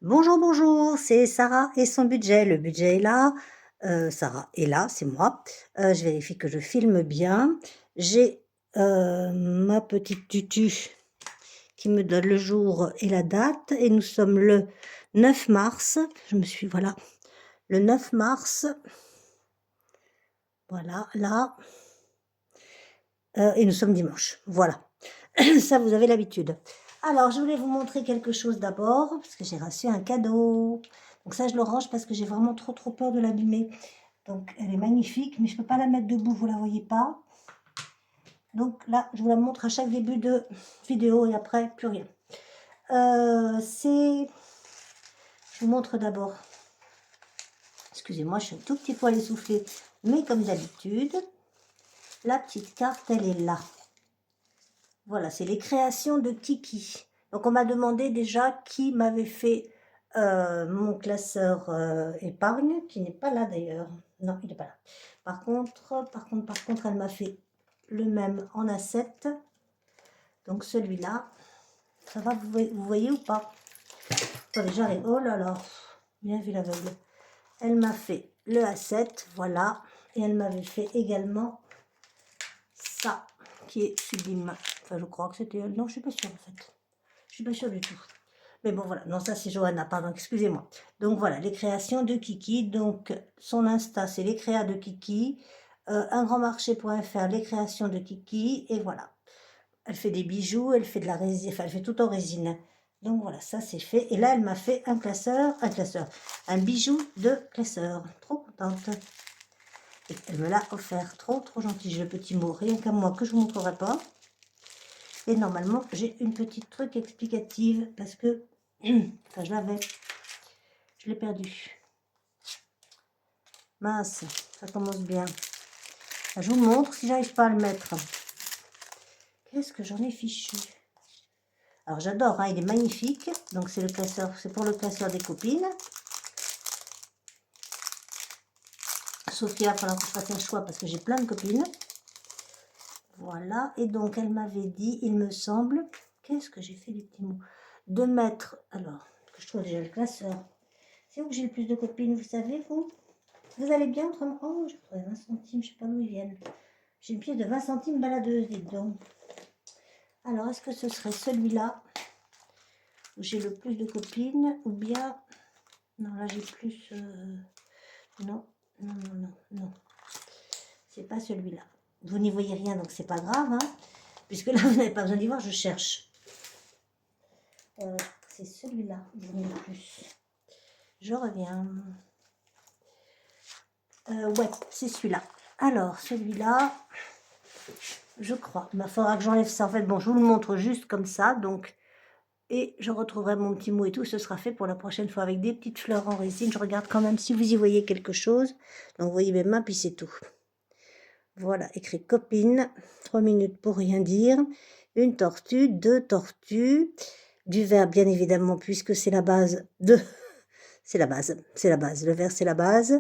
Bonjour, bonjour, c'est Sarah et son budget. Le budget est là. Sarah est là, c'est moi. Je vérifie que je filme bien. J'ai ma petite tutu qui me donne le jour et la date. Et nous sommes le 9 mars. Je me suis, voilà, le 9 mars. Voilà, là. Et nous sommes dimanche. Voilà. Ça, vous avez l'habitude. Alors, je voulais vous montrer quelque chose d'abord, parce que j'ai reçu un cadeau. Donc ça, je le range parce que j'ai vraiment trop peur de l'abîmer. Donc, elle est magnifique, mais je ne peux pas la mettre debout, vous ne la voyez pas. Donc là, je vous la montre à chaque début de vidéo et après, plus rien. Je vous montre d'abord. Excusez-moi, je suis un tout petit poil essoufflée, mais comme d'habitude, la petite carte, elle est là. Voilà, c'est les créations de Kiki. Donc, on m'a demandé déjà qui m'avait fait mon classeur épargne, qui n'est pas là d'ailleurs. Non, il n'est pas là. Par contre, elle m'a fait le même en A7. Donc, celui-là, ça va, vous voyez ou pas? Attendez, j'arrive. Oh là là, bien vu l'aveugle. Elle m'a fait le A7, voilà. Et elle m'avait fait également ça, qui est sublime. Enfin, je crois que c'était elle. Non, je suis pas sûre en fait. Je suis pas sûre du tout. Mais bon, voilà. Non, ça, c'est Johanna, pardon, excusez-moi. Donc, voilà, les créations de Kiki. Donc, son Insta, c'est les créas de Kiki. Ungrandmarché.fr, les créations de Kiki. Et voilà. Elle fait des bijoux, elle fait de la résine, enfin, elle fait tout en résine. Donc, voilà, ça, c'est fait. Et là, elle m'a fait un un bijou de classeur. Trop contente. Et elle me l'a offert. Trop gentil. J'ai le petit mot, rien qu'à moi, que je ne vous montrerai pas. Et normalement, j'ai une petite truc explicative parce que, enfin, je l'avais. Je l'ai perdu. Mince, ça commence bien. Je vous montre si j'arrive pas à le mettre. Qu'est-ce que j'en ai fichu? Alors j'adore, hein, il est magnifique. Donc c'est le classeur, c'est pour le classeur des copines. Sophia, il faudra que je fasse un choix parce que j'ai plein de copines. Voilà, et donc elle m'avait dit, il me semble, qu'est-ce que j'ai fait des petits mots? De mettre, alors, que je trouve déjà le classeur. C'est où que j'ai le plus de copines, vous savez, vous? Vous allez bien autrement? Oh, j'ai trouvé 20 centimes, je sais pas d'où ils viennent. J'ai une pièce de 20 centimes baladeuse, dites donc. Alors, est-ce que ce serait celui-là où j'ai le plus de copines ou bien... Non, là j'ai plus... Non, non. C'est pas celui-là. Vous n'y voyez rien, donc c'est pas grave, hein, puisque là, vous n'avez pas besoin d'y voir, je cherche. C'est celui-là, j'en ai le plus. Je reviens. Ouais, c'est celui-là. Alors, celui-là, je crois. Il faudra que j'enlève ça. En fait, bon, je vous le montre juste comme ça, donc... Et je retrouverai mon petit mot et tout, ce sera fait pour la prochaine fois avec des petites fleurs en résine. Je regarde quand même si vous y voyez quelque chose. Donc vous voyez mes mains, puis c'est tout. Voilà, écrit copine, 3 minutes pour rien dire. Une tortue, deux tortues, du verre bien évidemment puisque c'est la base de... c'est la base, le verre c'est la base.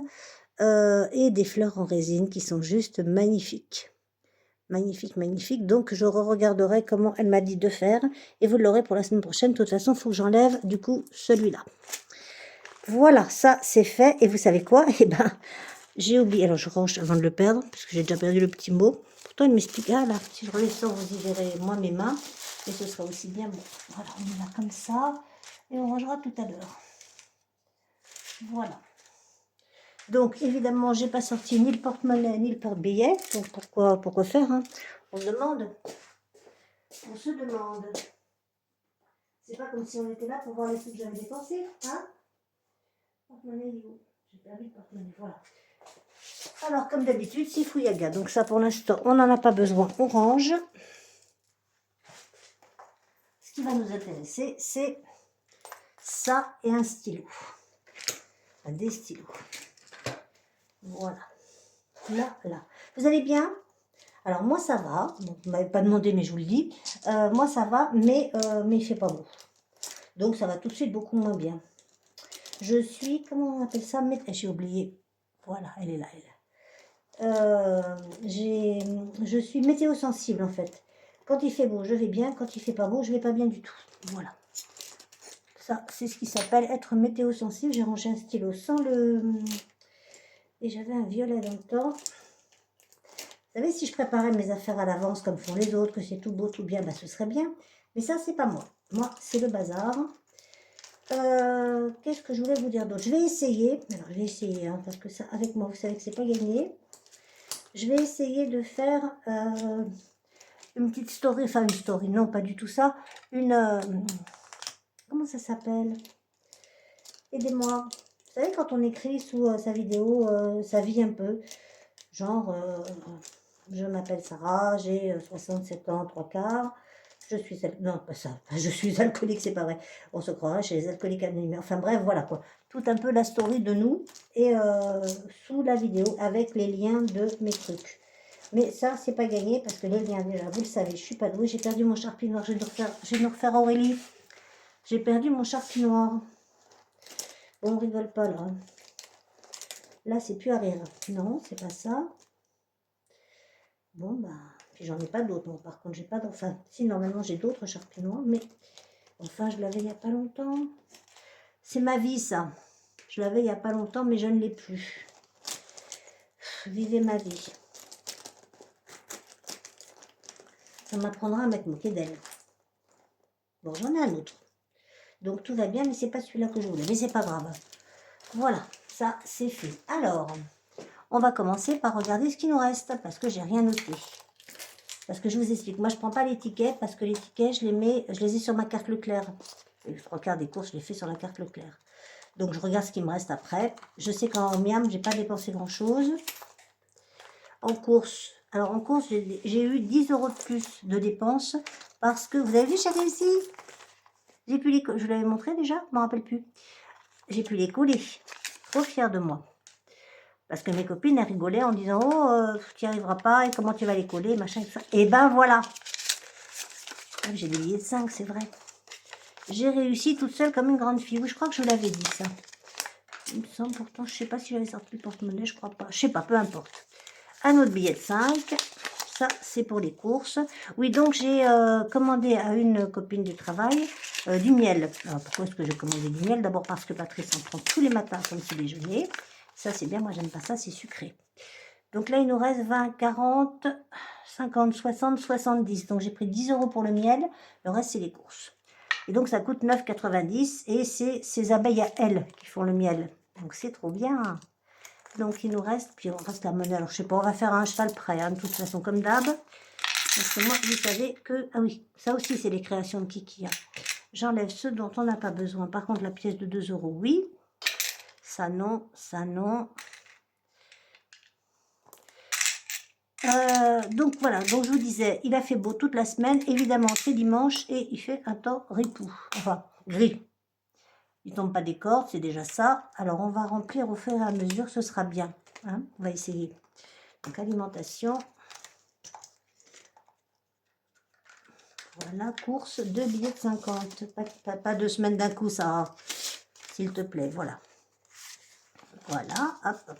Et des fleurs en résine qui sont juste magnifiques. Magnifique. Donc, je regarderai comment elle m'a dit de faire. Et vous l'aurez pour la semaine prochaine. De toute façon, il faut que j'enlève, du coup, celui-là. Voilà, ça, c'est fait. Et vous savez quoi? Eh ben, j'ai oublié. Alors, je range avant de le perdre, parce que j'ai déjà perdu le petit mot. Pourtant, il m'explique. Ah, là, si je redescends, vous y verrez, moi, mes mains. Et ce sera aussi bien bon. Voilà, on met là comme ça. Et on rangera tout à l'heure. Voilà. Donc, évidemment, j'ai pas sorti ni le porte-monnaie, ni le porte-billet. Donc, pourquoi faire, hein? On se demande. C'est pas comme si on était là pour voir les sous que j'avais dépensés, hein? Porte-monnaie, j'ai perdu le porte-monnaie, voilà. Alors, comme d'habitude, c'est Fouillaga. Donc ça, pour l'instant, on n'en a pas besoin. On range. Ce qui va nous intéresser, c'est ça et un stylo. Enfin, des stylos. Voilà. Là. Vous allez bien? Alors, moi, ça va. Bon, vous ne m'avez pas demandé, mais je vous le dis. Moi, ça va, mais il fait pas beau. Donc, ça va tout de suite beaucoup moins bien. Je suis, comment on appelle ça? J'ai oublié. Voilà, elle est là, je suis météo sensible en fait. Quand il fait beau, je vais bien. Quand il fait pas beau, je vais pas bien du tout. Voilà. Ça, c'est ce qui s'appelle être météo sensible. J'ai rangé un stylo sans le... Et j'avais un violet dans le temps. Vous savez, si je préparais mes affaires à l'avance comme font les autres, que c'est tout beau, tout bien, bah, ce serait bien. Mais ça, c'est pas moi. Moi, c'est le bazar. Qu'est-ce que je voulais vous dire d'autre? Je vais essayer. Alors, je vais essayer, hein, parce que ça, avec moi, vous savez que c'est pas gagné. Je vais essayer de faire une petite story. Enfin, une story, non, pas du tout ça. Comment ça s'appelle? Aidez-moi. Vous savez, quand on écrit sous sa vidéo, sa vie un peu. Genre, je m'appelle Sarah, j'ai 67 ans, 3/4. Je suis... Non, pas ça. Je suis alcoolique, c'est pas vrai. On se croirait chez les alcooliques anonymes. Enfin bref, voilà quoi. Tout un peu la story de nous. Et sous la vidéo, avec les liens de mes trucs. Mais ça, c'est pas gagné parce que les liens, déjà, vous le savez, je suis pas douée. J'ai perdu mon charpie noir. Je vais nous refaire Aurélie. J'ai perdu mon charpie noir. Bon, on rigole pas là. Là, c'est plus à rire. Non, c'est pas ça. Bon, bah, puis j'en ai pas d'autres. Bon, par contre, j'ai pas d'enfin. Si, normalement, j'ai d'autres charpie noirs, mais enfin, je l'avais il n'y a pas longtemps. C'est ma vie, ça. Je l'avais il n'y a pas longtemps, mais je ne l'ai plus. Vivez ma vie. Ça m'apprendra à m'être moquée d'elle. Bon, j'en ai un autre. Donc, tout va bien, mais c'est pas celui-là que je voulais. Mais c'est pas grave. Voilà, ça, c'est fait. Alors, on va commencer par regarder ce qui nous reste, parce que j'ai rien noté. Parce que je vous explique, moi je prends pas les tickets, parce que les tickets, je les ai sur ma carte Leclerc. Les 3/4 des courses, je les fais sur la carte Leclerc. Donc je regarde ce qui me reste après. Je sais qu'en miam, j'ai pas dépensé grand chose. En course, alors en course, j'ai eu 10 € de plus de dépenses, parce que, vous avez vu, j'ai réussi. J'ai pu les... Je vous l'avais montré déjà, je me rappelle plus. J'ai pu les coller. Trop fière de moi. Parce que mes copines, elles rigolaient en disant, oh, tu n'y arriveras pas, et comment tu vas les coller, machin, et tout ça. Et ben voilà. Ah, j'ai des billets de 5, c'est vrai. J'ai réussi toute seule comme une grande fille. Oui, je crois que je vous l'avais dit, ça. Il me semble pourtant, je sais pas si j'avais sorti le porte-monnaie, je crois pas. Je sais pas, peu importe. Un autre billet de 5. Ça, c'est pour les courses. Oui, donc j'ai commandé à une copine du travail du miel. Alors, pourquoi est-ce que j'ai commandé du miel? D'abord parce que Patrice en prend tous les matins comme petit déjeuner. Ça, c'est bien. Moi, j'aime pas ça, c'est sucré. Donc là, il nous reste 20, 40, 50, 60, 70. Donc j'ai pris 10 € pour le miel. Le reste, c'est les courses. Et donc ça coûte 9,90 € et c'est ces abeilles à elles qui font le miel. Donc c'est trop bien. Donc il nous reste, puis on reste la monnaie. Alors je sais pas, on va faire un cheval prêt, hein, de toute façon comme d'hab. Parce que moi, vous savez que... Ah oui, ça aussi c'est les créations de Kiki. Hein. J'enlève ceux dont on n'a pas besoin. Par contre, la pièce de 2 €, oui. Ça non, ça non. Donc voilà, donc je vous disais, il a fait beau toute la semaine, évidemment c'est dimanche et il fait un temps ripou, enfin gris. Il tombe pas des cordes, c'est déjà ça. Alors on va remplir au fur et à mesure, ce sera bien. Hein, on va essayer. Donc alimentation. Voilà, course, 2 billets de 50. Pas 2 semaines d'un coup, ça, s'il te plaît, voilà. Voilà, hop, hop.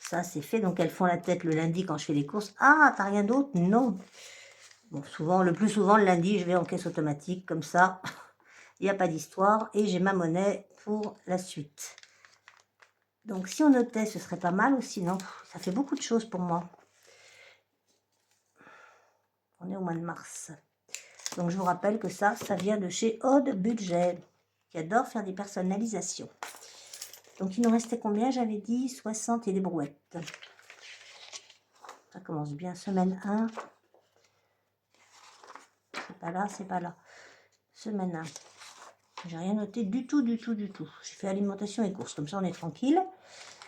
Ça c'est fait, donc elles font la tête le lundi quand je fais les courses. Ah, t'as rien d'autre? Non. Bon, souvent, le plus souvent, le lundi, je vais en caisse automatique, comme ça, il n'y a pas d'histoire, et j'ai ma monnaie pour la suite. Donc, si on notait, ce serait pas mal, ou sinon, ça fait beaucoup de choses pour moi. On est au mois de mars. Donc, je vous rappelle que ça vient de chez Aude Budget, qui adore faire des personnalisations. Donc, il nous restait combien? J'avais dit 60 et des brouettes. Ça commence bien, semaine 1. C'est pas là, c'est pas là. Semaine 1. J'ai rien noté du tout, du tout, du tout. J'ai fait alimentation et courses, comme ça on est tranquille.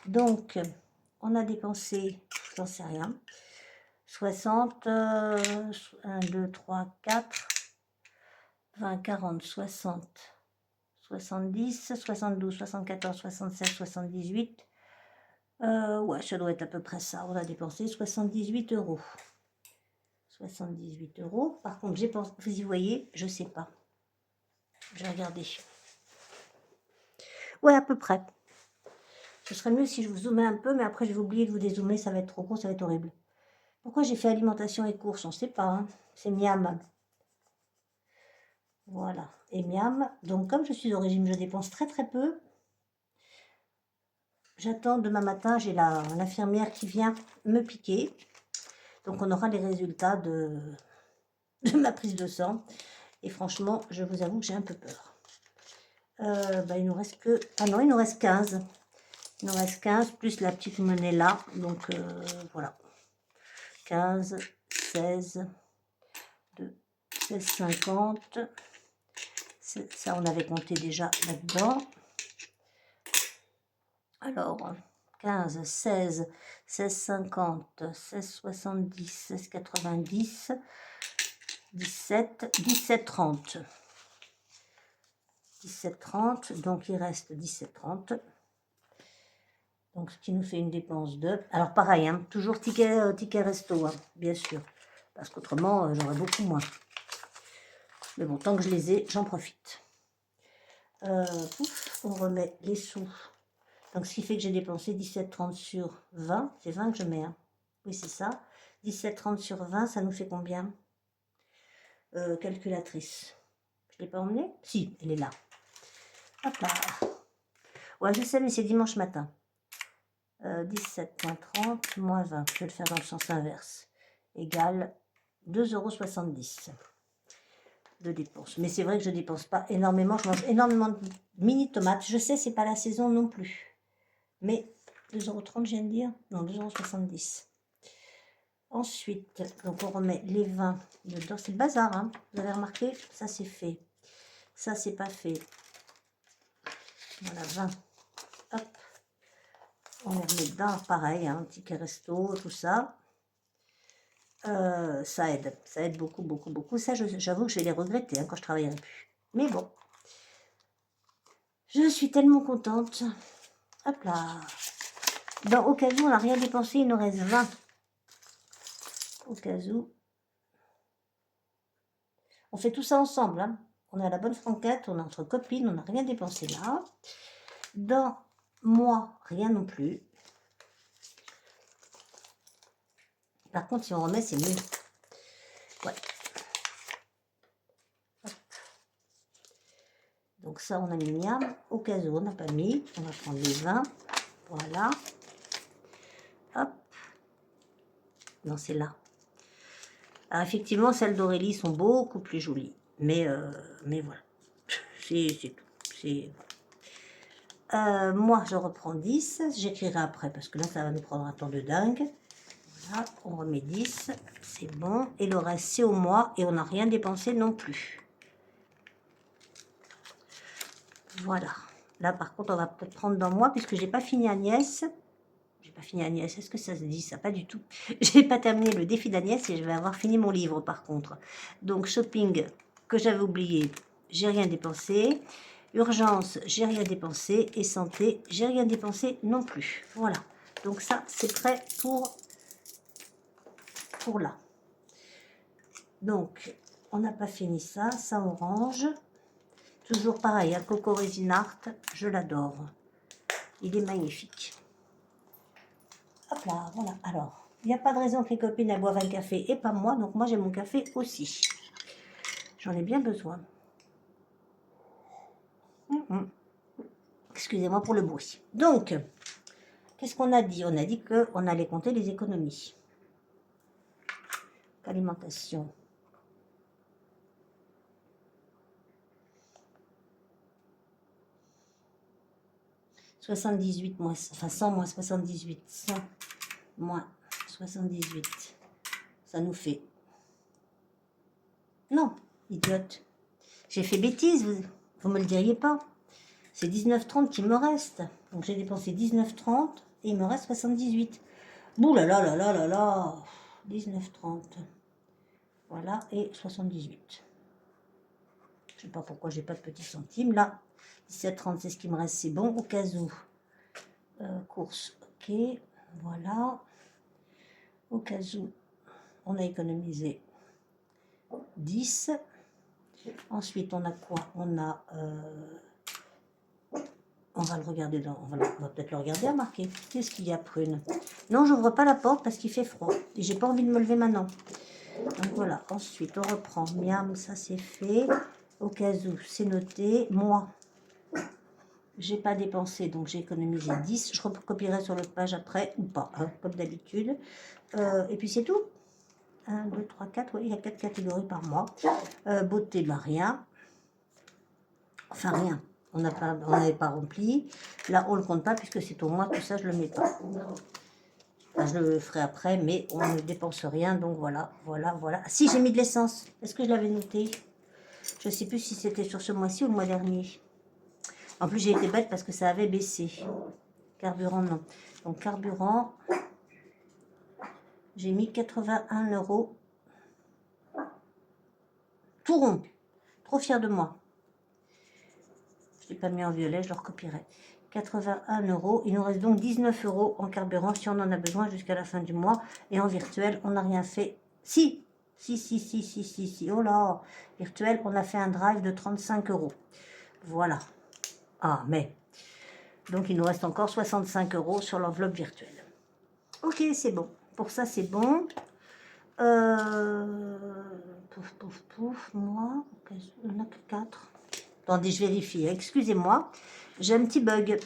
Donc, on a dépensé, j'en sais rien, 60, 1, 2, 3, 4, 20, 40, 60, 70, 72, 74, 76, 78. Ouais, ça doit être à peu près ça. On a dépensé 78 €. 78 €. Par contre, j'ai pensé, vous y voyez, je sais pas. Je vais regarder. Ouais, à peu près. Ce serait mieux si je vous zoomais un peu, mais après je vais oublier de vous dézoomer, ça va être trop gros, ça va être horrible. Pourquoi j'ai fait alimentation et courses? On ne sait pas, hein. C'est miam. Voilà. Et miam. Donc, comme je suis au régime, je dépense très très peu. J'attends demain matin, j'ai l'infirmière qui vient me piquer. Donc, on aura les résultats de ma prise de sang. Et franchement, je vous avoue que j'ai un peu peur. Il nous reste que... Ah non, il nous reste 15. Il nous reste 15 plus la petite monnaie là. Donc, voilà. 15, 16, 2, 16,50. Ça, on avait compté déjà là-dedans. Alors, 15, 16, 16,50, 16,70, 16,90, 17, 17,30. 17,30, donc il reste 17,30. Donc, ce qui nous fait une dépense de... Alors, pareil, hein, toujours ticket resto, hein, bien sûr. Parce qu'autrement, j'aurais beaucoup moins. Mais bon, tant que je les ai, j'en profite. On remet les sous. Donc, ce qui fait que j'ai dépensé 17,30 sur 20. C'est 20 que je mets. Hein. Oui, c'est ça. 17,30 sur 20, ça nous fait combien? Calculatrice. Je ne l'ai pas emmenée? Si, elle est là. Hop là. Ouais, je sais, mais c'est dimanche matin. 17,30 moins 20. Je vais le faire dans le sens inverse. Égale 2,70 € de dépenses. Mais c'est vrai que je ne dépense pas énormément. Je mange énormément de mini tomates. Je sais, c'est pas la saison non plus. Mais 2,30 €, je viens de dire. Non, 2,70 €. Ensuite, donc on remet les vins dedans. C'est le bazar, hein. Vous avez remarqué? Ça, c'est fait. Ça, c'est pas fait. Voilà, 20. Hop. On les remet dedans. Pareil, hein, ticket resto, tout ça. Ça aide. Ça aide beaucoup, beaucoup, beaucoup. Ça, j'avoue que je vais les regretter hein, quand je travaillerai plus. Mais bon. Je suis tellement contente. Hop là. Au cas où, on n'a rien dépensé, il nous reste 20. Au cas où. On fait tout ça ensemble. Hein. On est à la bonne franquette, on est entre copines, on n'a rien dépensé là. Dans moi, rien non plus. Par contre, si on remet, c'est mieux. Ouais. Hop. Donc ça, on a mis miam. Au cas où, on n'a pas mis. On va prendre les 20. Voilà. Hop. Non, c'est là. Alors, effectivement, celles d'Aurélie sont beaucoup plus jolies. Mais voilà. C'est tout. C'est... moi, je reprends 10. J'écrirai après parce que là, ça va nous prendre un temps de dingue. Voilà, on remet 10. C'est bon. Et le reste, c'est au mois. Et on n'a rien dépensé non plus. Voilà. Là, par contre, on va peut-être prendre dans moi puisque j'ai pas fini Agnès. J'ai pas fini Agnès. Est-ce que ça se dit ça? Pas du tout. J'ai pas terminé le défi d'Agnès et je vais avoir fini mon livre par contre. Donc, shopping que j'avais oublié, j'ai rien dépensé. Urgence, j'ai rien dépensé. Et santé, j'ai rien dépensé non plus. Voilà. Donc ça, c'est prêt pour là. Donc, on n'a pas fini ça. Ça, orange. Toujours pareil, un Coco Resin Art, je l'adore. Il est magnifique. Hop là, voilà. Alors, il n'y a pas de raison que les copines elles boivent un café et pas moi. Donc moi, j'ai mon café aussi. J'en ai bien besoin. Excusez-moi pour le bruit. Donc, qu'est-ce qu'on a dit? On a dit qu'on allait compter les économies. Alimentation. « 78 moins, enfin 100 moins 78, 100 moins 78, ça nous fait... Non, idiote. J'ai fait bêtise, vous me le diriez pas. C'est 19,30 qui me reste. Donc j'ai dépensé 19,30 et il me reste 78. Bouh là là là là là là. 19,30. Voilà, et 78. Je sais pas pourquoi j'ai pas de petits centimes là. 17,30 c'est ce qui me reste, c'est bon au cas où. Course, ok. Voilà. Au cas où on a économisé 10. Ensuite on a quoi? On a... on va le regarder on va peut-être le regarder à marquer. Qu'est-ce qu'il y a, prune? Non, j'ouvre pas la porte parce qu'il fait froid. Et j'ai pas envie de me lever maintenant. Donc voilà. Ensuite, on reprend. Miam, ça c'est fait. Au cas où, c'est noté. Moi, j'ai pas dépensé, donc j'ai économisé 10. Je recopierai sur l'autre page après, ou pas, hein, comme d'habitude. Et puis c'est tout. 1, 2, 3, 4, oui, il y a 4 catégories par mois. Beauté, bah rien. Enfin, rien. On n'avait pas rempli. Là, on ne le compte pas puisque c'est au mois, tout ça, je ne le mets pas. Enfin, je le ferai après, mais on ne dépense rien. Donc voilà, voilà, voilà. Ah, si, j'ai mis de l'essence. Est-ce que je l'avais noté? Je ne sais plus si c'était sur ce mois-ci ou le mois dernier. En plus, j'ai été bête parce que ça avait baissé. Carburant, non. Donc, carburant, j'ai mis 81 €. Tout rond. Trop fière de moi. Je ne l'ai pas mis en violet, je le recopierai. 81 €. Il nous reste donc 19 € en carburant si on en a besoin jusqu'à la fin du mois. Et en virtuel, on n'a rien fait. Si. Oh là. Virtuel, on a fait un drive de 35 €. Voilà. Ah, mais. Donc, il nous reste encore 65 € sur l'enveloppe virtuelle. Ok, c'est bon. Pour ça, c'est bon. Pouf, moi. Il n'y en a que 4. Attendez, je vérifie. Excusez-moi. J'ai un petit bug.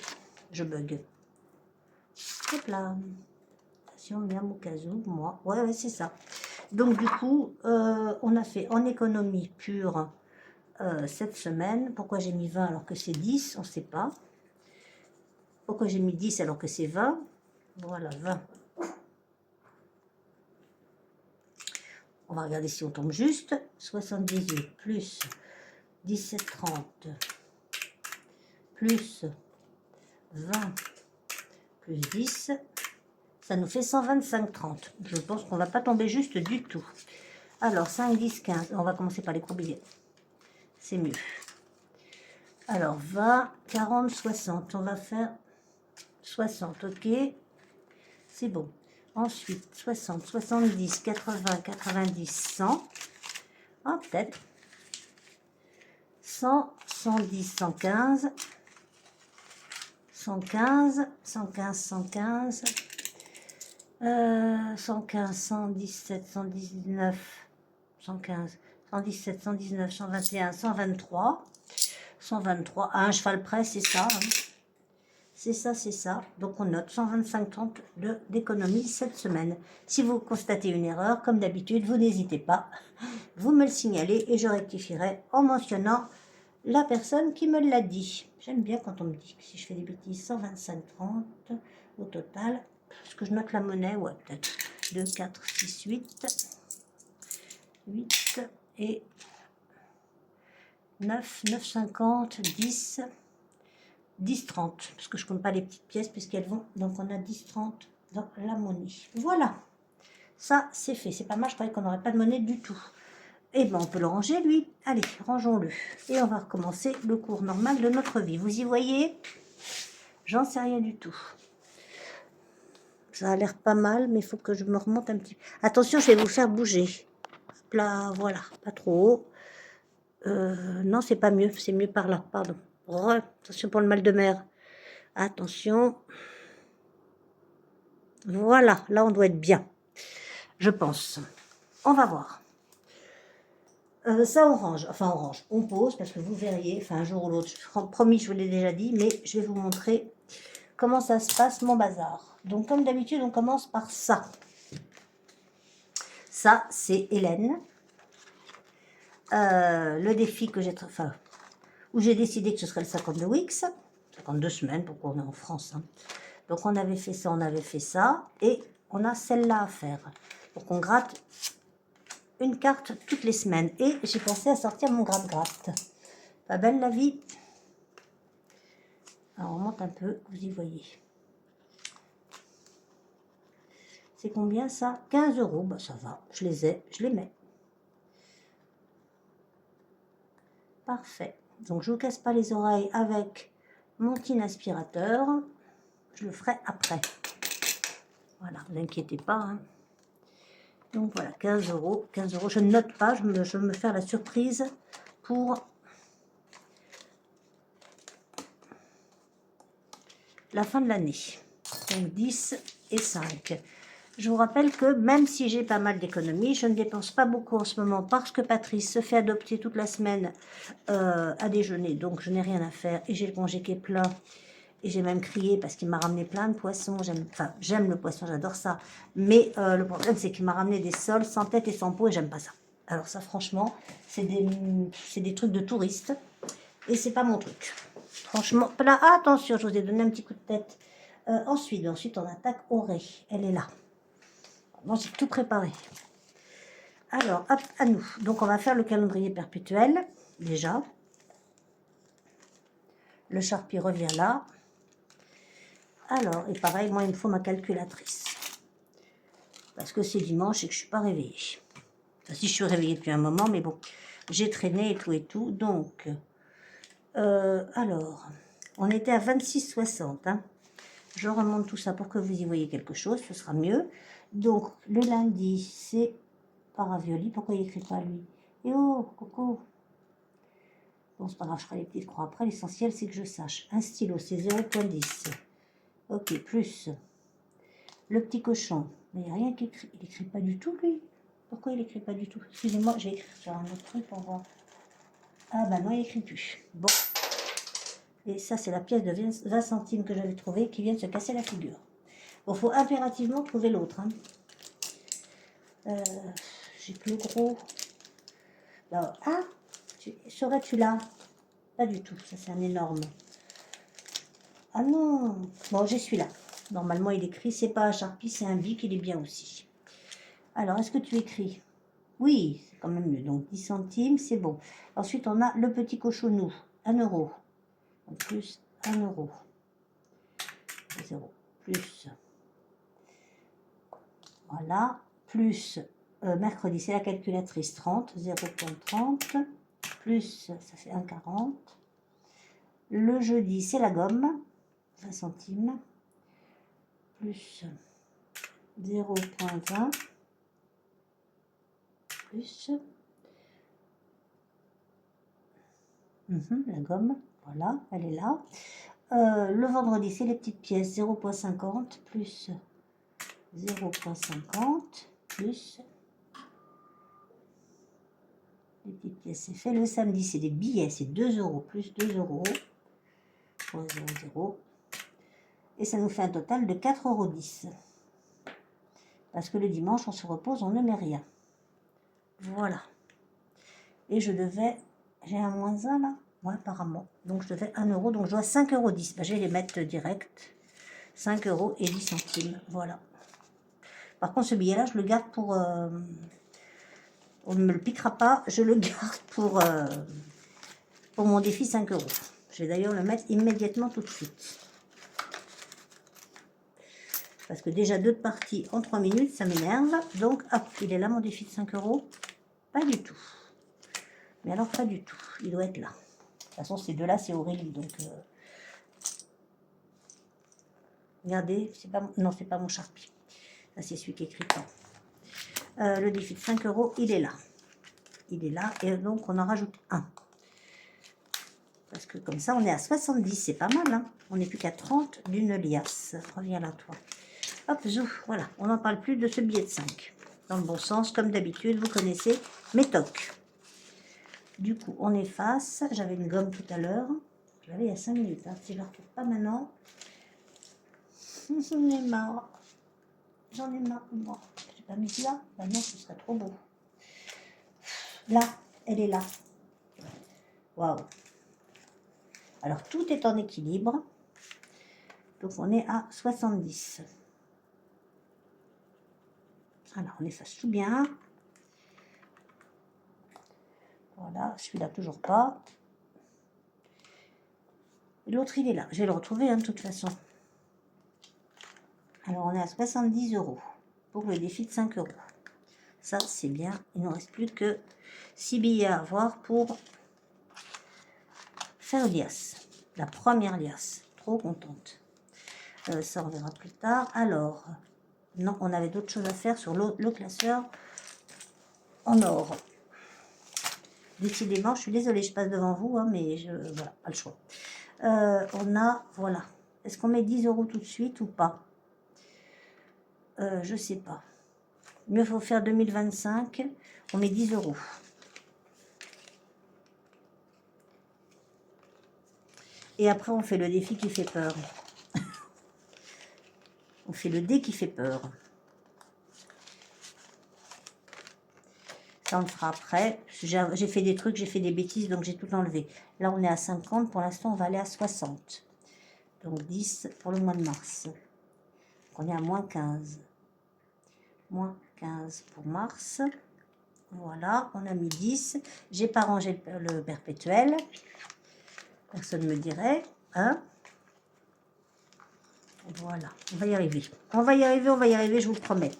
Je bug. Hop là. Attention, bien au cas où, moi. Ouais, c'est ça. Donc, du coup, on a fait en économie pure cette semaine. Pourquoi j'ai mis 20 alors que c'est 10? On ne sait pas. Pourquoi j'ai mis 10 alors que c'est 20? Voilà, 20. On va regarder si on tombe juste. 78 plus 17,30 plus 20 plus 10, ça nous fait 125,30. Je pense qu'on ne va pas tomber juste du tout. Alors, 5, 10, 15. On va commencer par les gros billets. C'est mieux. Alors, 20, 40, 60. On va faire 60, ok. C'est bon. Ensuite, 60, 70, 80, 90, 100. Ah, peut-être. 100, 110, 115. 115, 115, 115. 115, 117, 119, 115, 117, 119, 121, 123. 123, à un cheval près, c'est ça. Hein. C'est ça, c'est ça. Donc on note 125,30 d'économie cette semaine. Si vous constatez une erreur, comme d'habitude, vous n'hésitez pas. Vous me le signalez et je rectifierai en mentionnant la personne qui me l'a dit. J'aime bien quand on me dit que si je fais des bêtises, 125,30 au total. Est-ce que je note la monnaie? Ouais, peut-être. 2, 4, 6, 8. 8 et 9, 9,50, 10. 10,30, parce que je ne compte pas les petites pièces puisqu'elles vont. Donc on a 10,30 dans la monnaie. Voilà, ça c'est fait. C'est pas mal, je croyais qu'on n'aurait pas de monnaie du tout. Et bien on peut le ranger lui. Allez, rangeons-le. Et on va recommencer le cours normal de notre vie. Vous y voyez? J'en sais rien du tout. Ça a l'air pas mal, mais il faut que je me remonte un petit peu. Attention, je vais vous faire bouger. Hop là, voilà, pas trop haut. Non, c'est pas mieux, c'est mieux par là, pardon. Attention pour le mal de mer. Attention. Voilà, là on doit être bien. Je pense. On va voir. Ça on range, enfin on range, on pose parce que vous verriez, enfin un jour ou l'autre, promis je vous l'ai déjà dit, mais je vais vous montrer comment ça se passe mon bazar. Donc comme d'habitude on commence par ça. Ça c'est Hélène. Le défi que j'ai, enfin, où j'ai décidé que ce serait le 52 weeks, 52 semaines, pourquoi on est en France. Hein. Donc on avait fait ça, et on a celle-là à faire. Donc on gratte une carte toutes les semaines. Et j'ai pensé à sortir mon gratte-gratte. Pas belle la vie? Alors on monte un peu, vous y voyez. C'est combien ça? 15 €. Bah ça va, je les ai, je les mets. Parfait. Donc je ne vous casse pas les oreilles avec mon tin aspirateur. Je le ferai après. Voilà, ne vous inquiétez pas. Hein. Donc voilà, 15 €. 15 €. Je ne note pas, je vais me faire la surprise pour la fin de l'année. Donc 10 et 5. Je vous rappelle que même si j'ai pas mal d'économies, je ne dépense pas beaucoup en ce moment parce que Patrice se fait adopter toute la semaine à déjeuner. Donc, je n'ai rien à faire et j'ai le congé qui est plein. Et j'ai même crié parce qu'il m'a ramené plein de poissons. J'aime le poisson, j'adore ça. Mais le problème, c'est qu'il m'a ramené des sols sans tête et sans peau et j'aime pas ça. Alors ça, franchement, c'est des trucs de touristes et c'est pas mon truc. Franchement, là, attention, je vous ai donné un petit coup de tête. Ensuite, on attaque Aurée. Elle est là. Moi, j'ai tout préparé. Alors, hop, à nous. Donc, on va faire le calendrier perpétuel, déjà. Le Sharpie revient là. Alors, et pareil, moi, il me faut ma calculatrice. Parce que c'est dimanche et que je ne suis pas réveillée. Enfin, si, je suis réveillée depuis un moment, mais bon, j'ai traîné et tout et tout. Donc, alors, on était à 26,60. Hein. Je remonte tout ça pour que vous y voyez quelque chose, ce sera mieux. Donc, le lundi, c'est Paravioli. Pourquoi il n'écrit pas, lui? Eh oh, Coco. Bon, c'est pas grave, je ferai les petites croix après. L'essentiel, c'est que je sache. Un stylo, c'est 0,10. Ok, plus. Le petit cochon. Mais il n'y a rien qui écrit. Il n'écrit pas du tout, lui. Pourquoi il n'écrit pas du tout? Excusez-moi, j'ai écrit sur un autre truc pour voir. Ah, bah non, il n'écrit plus. Bon. Et ça, c'est la pièce de 20 centimes que j'avais trouvée qui vient de se casser la figure. Bon, il faut impérativement trouver l'autre. Hein. J'ai plus gros. Alors, ah, serais-tu là? Pas du tout, ça c'est un énorme. Ah non, bon, j'ai celui-là. Normalement, il écrit, c'est pas un Sharpie, c'est un Bic, il est bien aussi. Alors, est-ce que tu écris? Oui, c'est quand même mieux. Donc, 10 centimes, c'est bon. Ensuite, on a le petit cochonou, 1 euro. Donc, plus 1 euro. 0, plus. Voilà, plus mercredi, c'est la calculatrice 30, 0,30, plus, ça fait 1,40. Le jeudi, c'est la gomme, 20 centimes, plus 0,20, plus la gomme, voilà, elle est là. Le vendredi, c'est les petites pièces, 0,50, plus 0,50, plus les petites pièces, c'est fait. Le samedi, c'est des billets, c'est 2 euros, plus 2 euros, 0,00. Et ça nous fait un total de 4,10 €. Parce que le dimanche, on se repose, on ne met rien. Voilà. Et je devais... J'ai un moins 1 là? Ouais, apparemment. Donc je devais 1 euro, donc je dois 5,10 €. Ben, je vais les mettre direct. 5,10 €. Voilà. Par contre, ce billet-là, je le garde pour... on ne me le piquera pas. Je le garde pour mon défi 5 €. Je vais d'ailleurs le mettre immédiatement tout de suite. Parce que déjà 2 parties en 3 minutes, ça m'énerve. Donc, hop, il est là mon défi de 5 €. Pas du tout. Mais alors, pas du tout. Il doit être là. De toute façon, ces deux-là, c'est Aurélie. Donc, regardez, c'est pas... non, c'est pas mon Sharpie. Ça, c'est celui qui écrit pas. Le défi de 5 €, il est là. Il est là. Et donc, on en rajoute un. Parce que comme ça, on est à 70. C'est pas mal, hein. On n'est plus qu'à 30 d'une liasse. Reviens là, toi. Hop, zouf, voilà. On n'en parle plus de ce billet de 5. Dans le bon sens, comme d'habitude, vous connaissez mes tocs. Du coup, on efface. J'avais une gomme tout à l'heure. Je l'avais il y a 5 minutes. Hein. Si je ne la retrouve pas maintenant, j'en ai marre. J'en ai marre. Bon, je n'ai pas mis là. Ben non, ce serait trop beau. Là, elle est là. Waouh. Alors, tout est en équilibre. Donc, on est à 70. Alors, on efface tout bien. Voilà, celui-là, toujours pas. L'autre, il est là. Je vais le retrouver, hein, de toute façon. Alors, on est à 70 € pour le défi de 5 €. Ça, c'est bien. Il ne nous reste plus que 6 billets à avoir pour faire liasse. La première liasse. Trop contente. Ça, on verra plus tard. Alors, non, on avait d'autres choses à faire sur le classeur en or. Décidément, je suis désolée, je passe devant vous, hein, mais voilà, pas le choix. On a, voilà. Est-ce qu'on met 10 € tout de suite ou pas? Je sais pas. Mieux faut faire 2025. On met 10 €. Et après, on fait le défi qui fait peur. On fait le dé qui fait peur. Ça, on le fera après. J'ai fait des trucs, j'ai fait des bêtises, donc j'ai tout enlevé. Là, on est à 50. Pour l'instant, on va aller à 60. Donc 10 pour le mois de mars. On est à moins 15. Moins 15 pour mars. Voilà, on a mis 10. J'ai pas rangé le perpétuel. Personne ne me dirait. Hein? Voilà, on va y arriver. On va y arriver, on va y arriver, je vous le promets.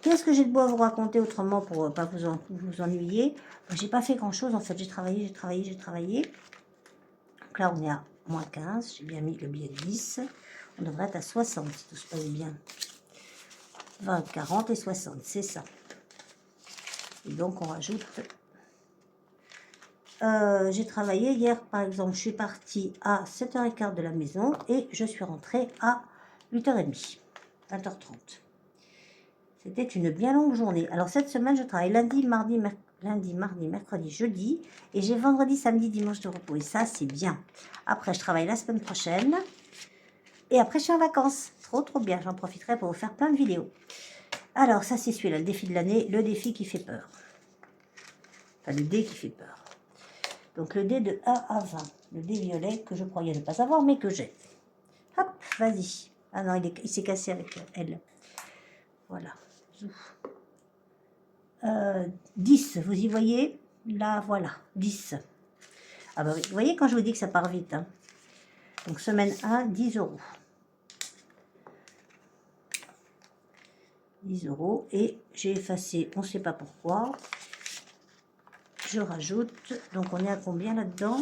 Qu'est-ce que j'ai de beau à vous raconter autrement pour ne pas vous ennuyer? J'ai pas fait grand-chose, en fait. J'ai travaillé, j'ai travaillé, j'ai travaillé. Donc là, on est à moins 15. J'ai bien mis le billet de 10. On devrait être à 60 si tout se passe bien. 20, 40 et 60, c'est ça. Et donc, on rajoute... j'ai travaillé hier, par exemple, je suis partie à 7h15 de la maison et je suis rentrée à 8h30, 20h30. C'était une bien longue journée. Alors, cette semaine, je travaille lundi, mardi, mercredi, jeudi. Et j'ai vendredi, samedi, dimanche de repos. Et ça, c'est bien. Après, je travaille la semaine prochaine. Et après, je suis en vacances. Trop, trop bien. J'en profiterai pour vous faire plein de vidéos. Alors, ça, c'est celui-là, le défi de l'année. Le défi qui fait peur. Enfin, le dé qui fait peur. Donc, le dé de 1 à 20. Le dé violet que je croyais ne pas avoir, mais que j'ai. Hop, vas-y. Ah non, il s'est cassé avec elle. Voilà. 10, vous y voyez? Là, voilà, 10. Ah bah oui, vous voyez quand je vous dis que ça part vite. Hein. Donc, semaine 1, 10 €. 10 €. Et j'ai effacé, on ne sait pas pourquoi. Je rajoute, donc on est à combien là-dedans?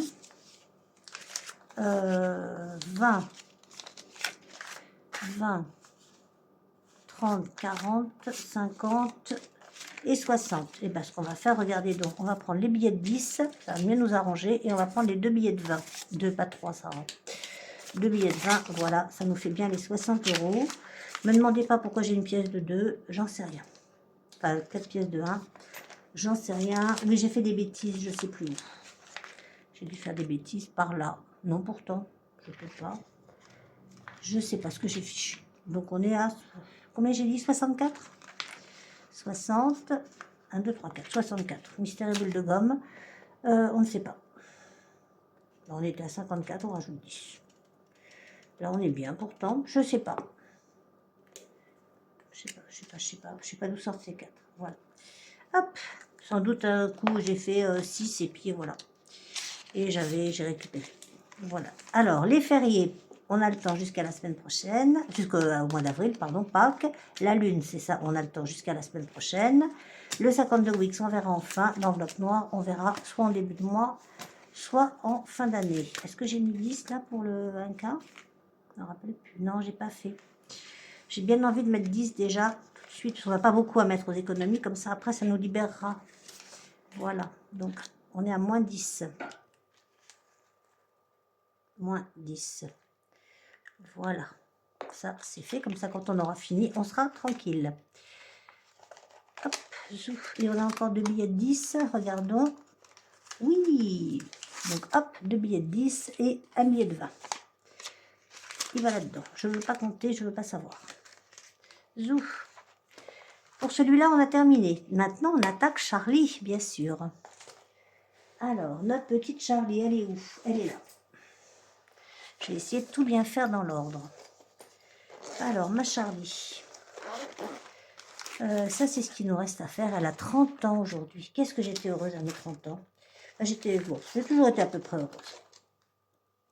20, 30, 40, 50 et 60. Et bien, ce qu'on va faire, regardez donc, on va prendre les billets de 10, ça va mieux nous arranger, et on va prendre les 2 billets de 20. 2, pas 3, ça va. 2 billets de 20, voilà, ça nous fait bien les 60 €. Ne me demandez pas pourquoi j'ai une pièce de 2, j'en sais rien. Enfin, 4 pièces de 1, j'en sais rien. Mais j'ai fait des bêtises, je sais plus où. J'ai dû faire des bêtises par là. Non, pourtant, je ne peux pas. Je ne sais pas ce que j'ai fichu. Donc, on est à... Combien j'ai dit? 64 60. 1, 2, 3, 4. 64. Mystère et boule de gomme. On ne sait pas. Là, on était à 54, on rajoute 10. Là, on est bien pourtant. Je ne sais pas. Je sais pas d'où sortent ces 4. Voilà. Hop. Sans doute un coup, j'ai fait 6 et puis voilà. Et j'ai récupéré. Voilà. Alors, les fériés, on a le temps jusqu'à la semaine prochaine, jusqu'au mois d'avril, pardon, Pâques. La lune, c'est ça, on a le temps jusqu'à la semaine prochaine. Le 52 weeks, on verra en fin. L'enveloppe noire, on verra soit en début de mois, soit en fin d'année. Est-ce que j'ai mis 10 là pour le 1K? Je me rappelle plus. Non, j'ai pas fait. J'ai bien envie de mettre 10 déjà tout de suite, parce qu'on n'a pas beaucoup à mettre aux économies, comme ça après ça nous libérera. Voilà, donc on est à moins 10. Moins 10. Voilà, ça c'est fait, comme ça quand on aura fini, on sera tranquille. Hop, et on a encore 2 billets de 10, regardons. Oui, donc hop, 2 billets de 10 et un billet de 20. Il va là-dedans, je ne veux pas compter, je ne veux pas savoir. Zouf. Pour celui-là, on a terminé. Maintenant, on attaque Charlie, bien sûr. Alors, notre petite Charlie, elle est où? Elle est là. Je vais essayer de tout bien faire dans l'ordre. Alors, ma Charlie. Ça, c'est ce qu'il nous reste à faire. Elle a 30 ans aujourd'hui. Qu'est-ce que j'étais heureuse à mes 30 ans. J'ai toujours été à peu près heureuse.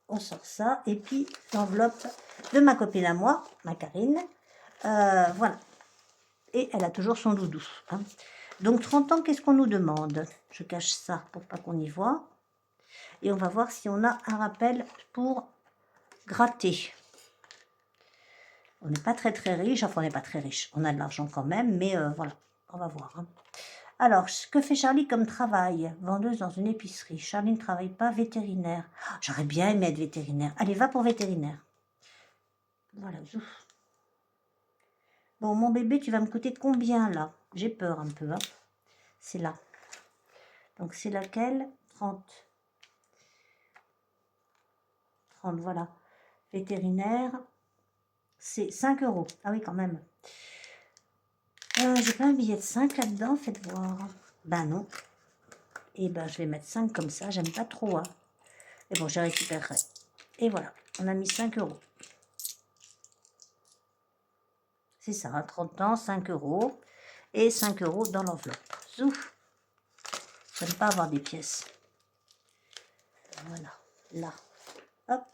On sort ça. Et puis, l'enveloppe de ma copine à moi, ma Karine. Voilà. Et elle a toujours son doudou. Hein. Donc, 30 ans, qu'est-ce qu'on nous demande? Je cache ça pour pas qu'on y voit. Et on va voir si on a un rappel pour gratter. On n'est pas très riche, enfin on n'est pas très riche, on a de l'argent quand même, mais voilà, on va voir. Hein. Alors, que fait Charlie comme travail? Vendeuse dans une épicerie. Charlie ne travaille pas, vétérinaire. Oh, j'aurais bien aimé être vétérinaire. Allez, va pour vétérinaire. Voilà, zouf. Bon, mon bébé, tu vas me coûter de combien, là? J'ai peur un peu, hein. C'est là. Donc, c'est laquelle? 30. 30, voilà. Vétérinaire, c'est 5 euros. Ah oui, quand même. J'ai pas un billet de 5 là-dedans, faites voir. Ben non. Et ben, je vais mettre 5 comme ça. J'aime pas trop, hein. Et bon, je récupérerai. Et voilà, on a mis 5 euros. C'est ça, hein, 30 ans, 5 euros. Et 5 euros dans l'enveloppe. Zouf. J'aime pas avoir des pièces. Voilà, là. Hop.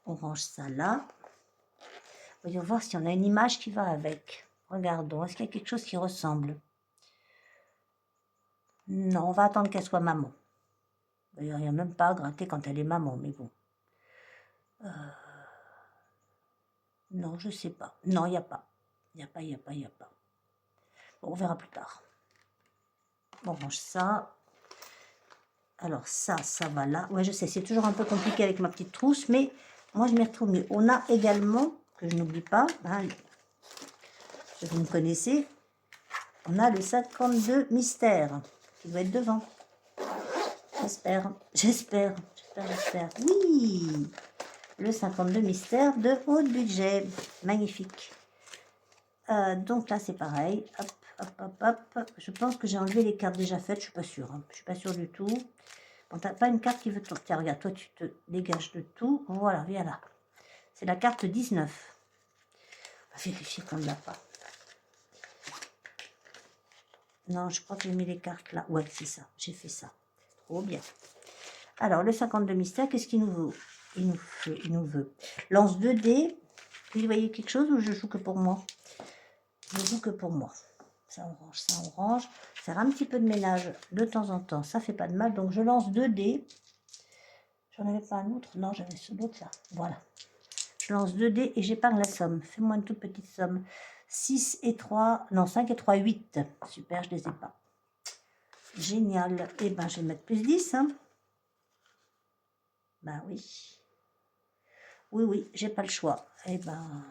On range ça là. Voyons voir si on a une image qui va avec. Regardons, est-ce qu'il y a quelque chose qui ressemble? Non, on va attendre qu'elle soit maman. D'ailleurs, il n'y a même pas à gratter quand elle est maman, mais bon. Non, je sais pas. Non, il n'y a pas. Il n'y a pas, il n'y a pas, il n'y a pas. Bon, on verra plus tard. On range ça. Alors ça va là. Ouais, je sais, c'est toujours un peu compliqué avec ma petite trousse, mais moi, je m'y retrouve mieux. On a également, que je n'oublie pas, hein, vous me connaissez, on a le 52 mystère qui doit être devant. J'espère. Oui, le 52 mystère de haut budget. Magnifique. Donc là, c'est pareil. Hop, hop, hop, hop. Je pense que j'ai enlevé les cartes déjà faites. Je suis pas sûre. Hein. Je suis pas sûre du tout. Bon, t'as pas une carte qui veut te... Tiens, regarde, toi, tu te dégages de tout. Voilà, viens là. C'est la carte 19. On va vérifier qu'on ne l'a pas. Non, je crois que j'ai mis les cartes là. Ouais, c'est ça. J'ai fait ça. Trop bien. Alors, le 52 mystère, qu'est-ce qu'il nous veut? Il nous veut. Lance 2 dés. Vous voyez quelque chose ou je joue que pour moi? Je joue que pour moi. Ça, on range, ça, on range. Faire un petit peu de ménage de temps en temps, ça fait pas de mal. Donc, je lance 2 dés. J'en avais pas un autre? Non, j'avais ce l'autre là. Voilà. Je lance 2 dés et j'épargne la somme. Fais-moi une toute petite somme. 6 et 3, non, 5 et 3, 8. Super, je les ai pas. Génial. Et ben, je vais mettre plus 10. Hein. Ben oui. Oui, oui, j'ai pas le choix. Et ben,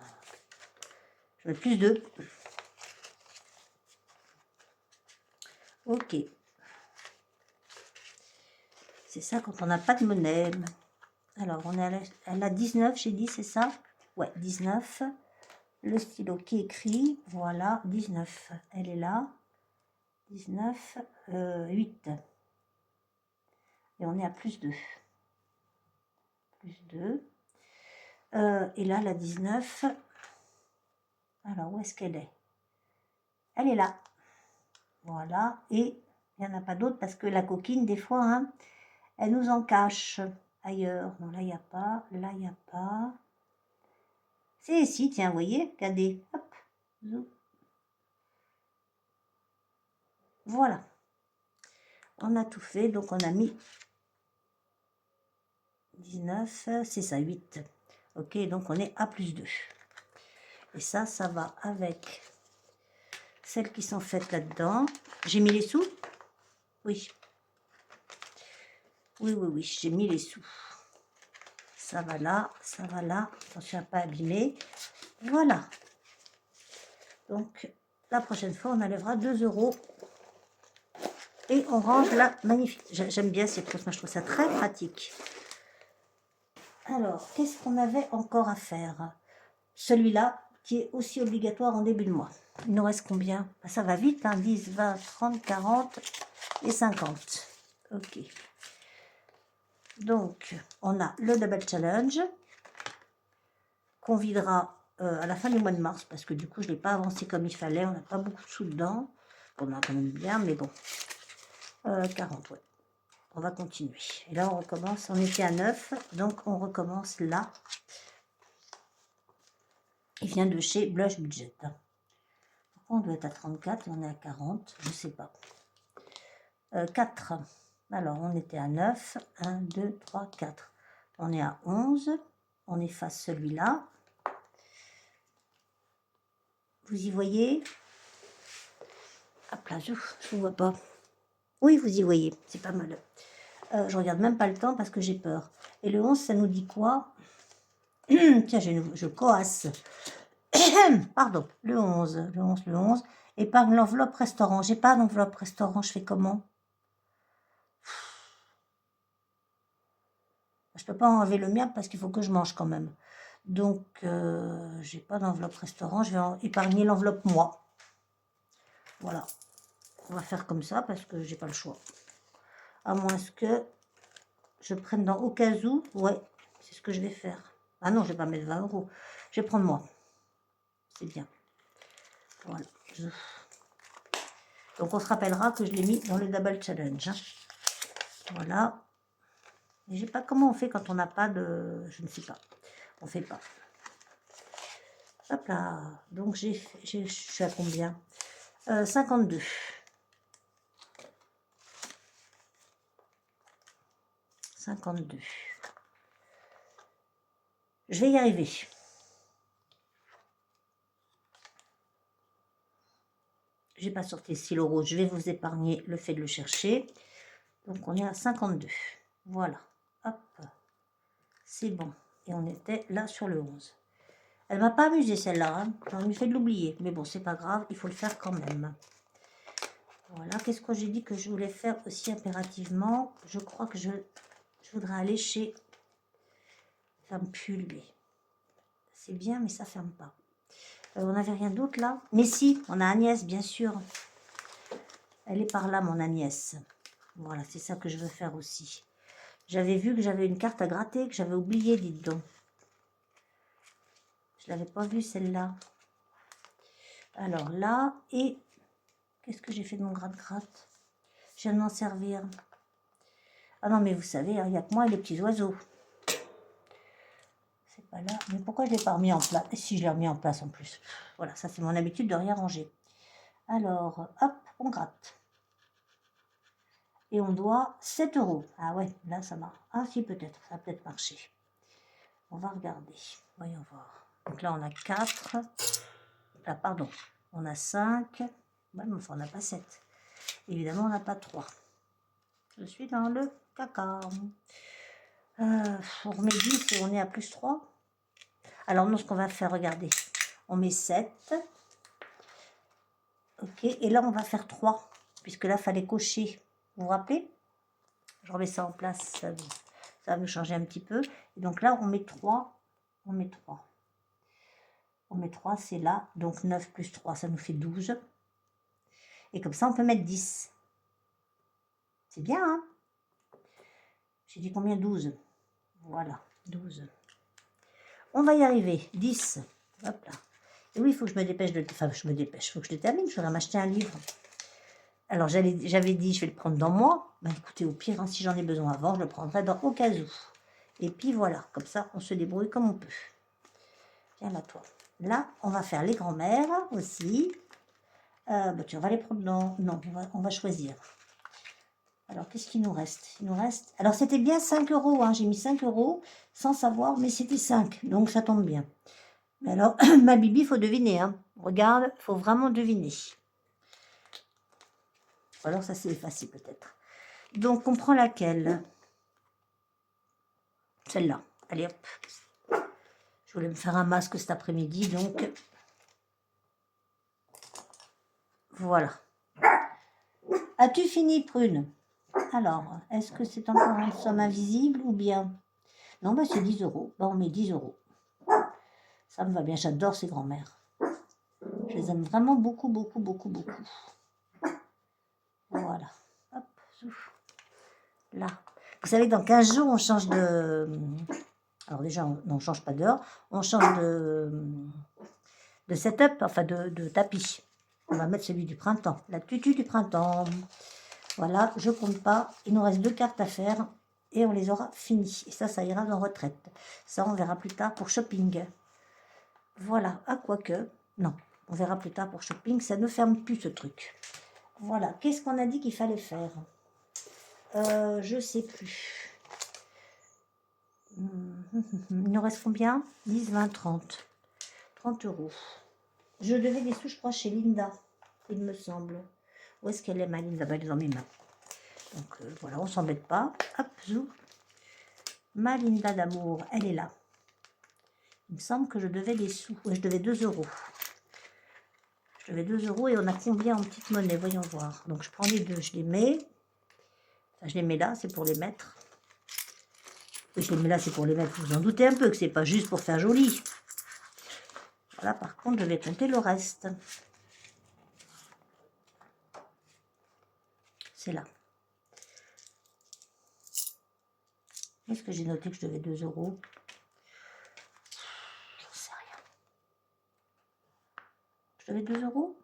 je mets plus 2. Ok. C'est ça quand on n'a pas de monnaie. Alors, on est à la 19, j'ai dit, c'est ça? Ouais, 19. Le stylo qui écrit, voilà, 19. Elle est là. 19, 8. Et on est à plus 2. Plus 2. Et là, la 19. Alors, où est-ce qu'elle est? Elle est là. Voilà. Et il n'y en a pas d'autre parce que la coquine, des fois, hein, elle nous en cache ailleurs. Non, là, il n'y a pas. Là, il n'y a pas. C'est ici, tiens, vous voyez, regardez. Hop. Voilà. On a tout fait. Donc, on a mis 19. C'est ça, 8. Ok, donc on est à plus 2. Et ça va avec celles qui sont faites là-dedans. J'ai mis les sous? Oui. Oui, oui, oui, j'ai mis les sous. Ça va là, ça va là. Attention à ne pas abîmer. Voilà. Donc, la prochaine fois, on enlèvera 2 euros. Et on range là. Magnifique. J'aime bien ces trousses. Moi, je trouve ça très pratique. Alors, qu'est-ce qu'on avait encore à faire? Celui-là, qui est aussi obligatoire en début de mois. Il nous reste combien? Ça va vite, hein, 10, 20, 30, 40 et 50. Ok. Donc, on a le Double Challenge qu'on videra à la fin du mois de mars parce que du coup, je ne l'ai pas avancé comme il fallait. On n'a pas beaucoup de sous dedans. On a quand même bien, mais bon. 40, ouais. On va continuer. Et là, on recommence. On était à 9, donc on recommence là. Il vient de chez Blush Budget. Pourquoi on doit être à 34 et on est à 40? Je ne sais pas. 4. Alors, on était à 9. 1, 2, 3, 4. On est à 11. On efface celui-là. Vous y voyez? Hop là, je ne vous vois pas. Oui, vous y voyez. C'est pas mal. Je regarde même pas le temps parce que j'ai peur. Et le 11, ça nous dit quoi? Tiens, je coasse. Pardon, le 11, le 11, le 11. Épargne l'enveloppe restaurant. J'ai pas d'enveloppe restaurant, je fais comment? Je peux pas enlever le mien parce qu'il faut que je mange quand même. Donc, j'ai pas d'enveloppe restaurant. Je vais épargner l'enveloppe moi. Voilà. On va faire comme ça parce que j'ai pas le choix. À moins que je prenne dans au cas où. Ouais, c'est ce que je vais faire. Ah non, je vais pas mettre 20 €. Je vais prendre moi. C'est bien. Voilà. Donc, on se rappellera que je l'ai mis dans le double challenge. Hein. Voilà. Et j'ai pas comment on fait quand on n'a pas de... Je ne sais pas. On fait pas. Hop là. Donc, je suis à combien 52. 52. Je vais y arriver. Je n'ai pas sorti le stylo rouge. Je vais vous épargner le fait de le chercher. Donc, on est à 52. Voilà. Hop. C'est bon. Et on était là sur le 11. Elle m'a pas amusé celle-là. Hein. J'en ai fait de l'oublier. Mais bon, c'est pas grave. Il faut le faire quand même. Voilà. Qu'est-ce que j'ai dit que je voulais faire aussi impérativement? Je crois que je voudrais aller chez... Ça me pue, lui. C'est bien, mais ça ferme pas. On n'avait rien d'autre là? Mais si, on a Agnès, bien sûr. Elle est par là, mon Agnès. Voilà, c'est ça que je veux faire aussi. J'avais vu que j'avais une carte à gratter, que j'avais oublié, dites donc. Je ne l'avais pas vue, celle-là. Alors là, et... Qu'est-ce que j'ai fait de mon gratte-gratte? Je viens de m'en servir. Ah non, mais vous savez, il n'y a que moi et les petits oiseaux. C'est pas là. Mais pourquoi je ne l'ai pas remis en place? Et si, je l'ai remis en place en plus. Voilà, ça c'est mon habitude de rien ranger. Alors, hop, on gratte. Et on doit 7 €. Ah ouais, là ça marche. Ah si, peut-être, ça a peut-être marché. On va regarder. Voyons voir. Donc là, on a 4. Ah, pardon, on a 5. Ouais, mais enfin, on n'a pas 7. Évidemment, on n'a pas 3. Je suis dans le caca. On remet 10 et on est à plus 3. Alors, nous, ce qu'on va faire, regardez. On met 7. Ok, et là, on va faire 3. Puisque là, il fallait cocher. Vous vous rappelez? Je remets ça en place. Ça va me changer un petit peu. Et donc là, on met 3. On met 3. On met 3, c'est là. Donc 9 plus 3, ça nous fait 12. Et comme ça, on peut mettre 10. C'est bien, hein? J'ai dit combien? 12. Voilà, 12. On va y arriver. 10. Hop là. Et oui, il faut que je me dépêche de... Enfin, je me dépêche. Il faut que je le termine. Je voudrais m'acheter un livre. Alors, j'avais dit, je vais le prendre dans moi. Ben, écoutez, au pire, hein, si j'en ai besoin avant, je le prendrai dans au cas où. Et puis, voilà. Comme ça, on se débrouille comme on peut. Viens là, toi. Là, on va faire les grands-mères aussi. Ben, tu vas les prendre dans... Non, on va choisir. Alors, qu'est-ce qu'il nous reste? Il nous reste... Alors, c'était bien 5 €. Hein. J'ai mis 5 € sans savoir, mais c'était 5. Donc, ça tombe bien. Mais alors, ma Bibi, il faut deviner. Hein. Regarde, il faut vraiment deviner. Alors, ça, c'est facile peut-être. Donc, on prend laquelle? Celle-là. Allez, hop. Je voulais me faire un masque cet après-midi, donc... Voilà. As-tu fini, Prune? Alors, est-ce que c'est encore une somme invisible ou bien... Non, bah c'est 10 €. Bah, on met 10 €. Ça me va bien, j'adore ces grands-mères. Je les aime vraiment beaucoup, beaucoup, beaucoup, beaucoup. Voilà. Hop, souffle. Là. Vous savez, dans 15 jours, on change de... Alors déjà, on ne change pas d'heure. On change de setup, enfin de tapis. On va mettre celui du printemps. La tutu du printemps. Voilà, je compte pas. Il nous reste 2 cartes à faire et on les aura finies. Et ça ira en retraite. Ça, on verra plus tard pour shopping. Voilà, à quoi que... Non, on verra plus tard pour shopping. Ça ne ferme plus ce truc. Voilà, qu'est-ce qu'on a dit qu'il fallait faire? Je sais plus. Il nous reste combien? 10, 20, 30. 30 €. Je devais des sous, je crois, chez Linda, il me semble. Où est-ce qu'elle est, ma Linda? Elle est dans mes mains. Donc, voilà, on ne s'embête pas. Hop, zou. Ma Linda d'amour, elle est là. Il me semble que je devais des sous. Ouais, je devais 2 €. Je devais 2 € et on a combien en petite monnaie? Voyons voir. Donc je prends les deux, je les mets. Enfin, je les mets là, c'est pour les mettre. Oui, je les mets là, c'est pour les mettre. Vous vous en doutez un peu que c'est pas juste pour faire joli. Voilà, par contre, je vais compter le reste. C'est là. Est-ce que j'ai noté que je devais 2 €? J'en sais rien. Je devais 2 €?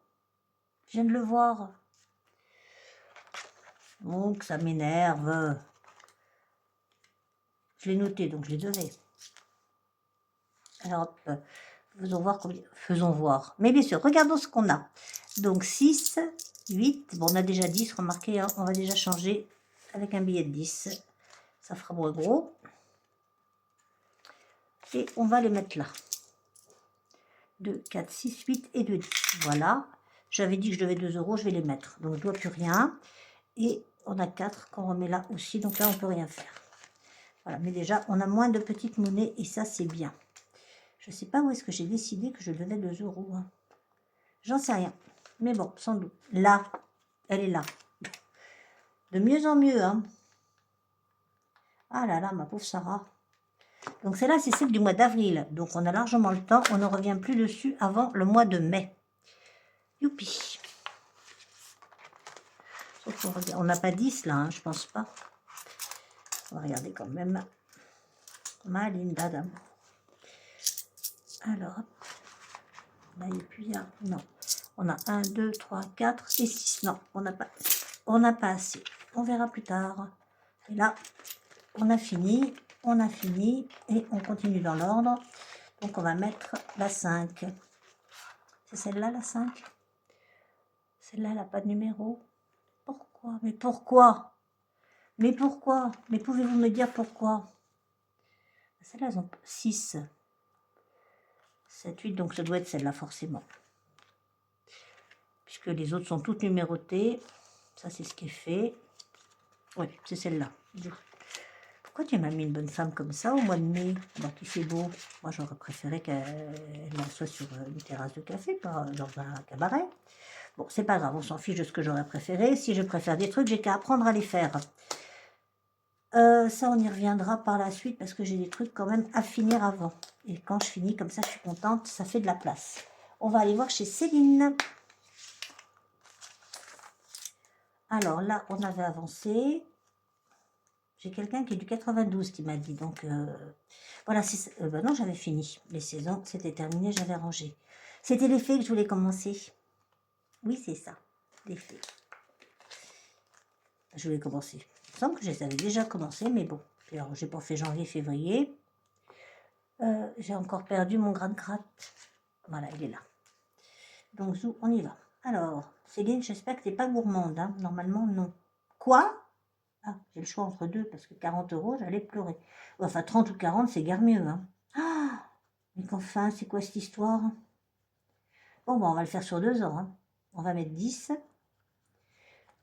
Je viens de le voir. Donc, ça m'énerve. Je l'ai noté, donc je les devais. Alors, hop, faisons voir combien. Faisons voir. Mais bien sûr, regardons ce qu'on a. Donc, 6, 8. Bon, on a déjà 10, remarquez, hein, on va déjà changer avec un billet de 10. Ça fera moins gros. Et on va les mettre là. 2, 4, 6, 8 et 2, 10. Voilà. J'avais dit que je devais 2 €, je vais les mettre. Donc, je ne dois plus rien. Et on a 4 qu'on remet là aussi. Donc là, on ne peut rien faire. Voilà. Mais déjà, on a moins de petites monnaies et ça, c'est bien. Je ne sais pas où est-ce que j'ai décidé que je devais 2 €. Hein. J'en sais rien. Mais bon, sans doute. Là, elle est là. De mieux en mieux. Hein. Ah là là, ma pauvre Sarah. Donc celle-là, c'est celle du mois d'avril. Donc on a largement le temps. On ne revient plus dessus avant le mois de mai. Youpi. On n'a pas 10 là, hein, je pense pas. On va regarder quand même. Ma linda dame. Alors, là, et puis, non. On a 1, 2, 3, 4 et 6. Non, on n'a pas assez. On verra plus tard. Et là, on a fini et on continue dans l'ordre. Donc, on va mettre la 5. C'est celle-là, la 5. Celle-là, elle n'a pas de numéro. Pourquoi? Mais pourquoi? Mais pourquoi? Mais pouvez-vous me dire pourquoi? Celles-là, elles ont 6. 7, 8, donc ça doit être celle-là, forcément. Puisque les autres sont toutes numérotées. Ça, c'est ce qui est fait. Oui, c'est celle-là. Pourquoi tu m'as mis une bonne femme comme ça au mois de mai, alors qu'il fait beau? Moi, j'aurais préféré qu'elle soit sur une terrasse de café, pas dans un cabaret. Bon, c'est pas grave, on s'en fiche de ce que j'aurais préféré. Si je préfère des trucs, j'ai qu'à apprendre à les faire. Ça, on y reviendra par la suite parce que j'ai des trucs quand même à finir avant. Et quand je finis comme ça, je suis contente, ça fait de la place. On va aller voir chez Céline. Alors là, on avait avancé. J'ai quelqu'un qui est du 92 qui m'a dit. Donc, voilà, non, j'avais fini. Les saisons, c'était terminé, j'avais rangé. C'était les fées que je voulais commencer. Oui, c'est ça, les fées. Je voulais commencer. Il me semble que je les avais déjà commencé, mais bon. Alors, j'ai pas fait janvier, février. J'ai encore perdu mon gratte-gratte. Voilà, il est là. Donc, zou, on y va. Alors, Céline, j'espère que tu n'es pas gourmande. Hein. Normalement, non. Quoi? Ah, j'ai le choix entre deux, parce que 40 €, j'allais pleurer. Enfin, 30 ou 40, c'est guère mieux. Hein. Ah, mais qu'enfin, c'est quoi cette histoire? Bon, on va le faire sur 2 ans. Hein. On va mettre 10.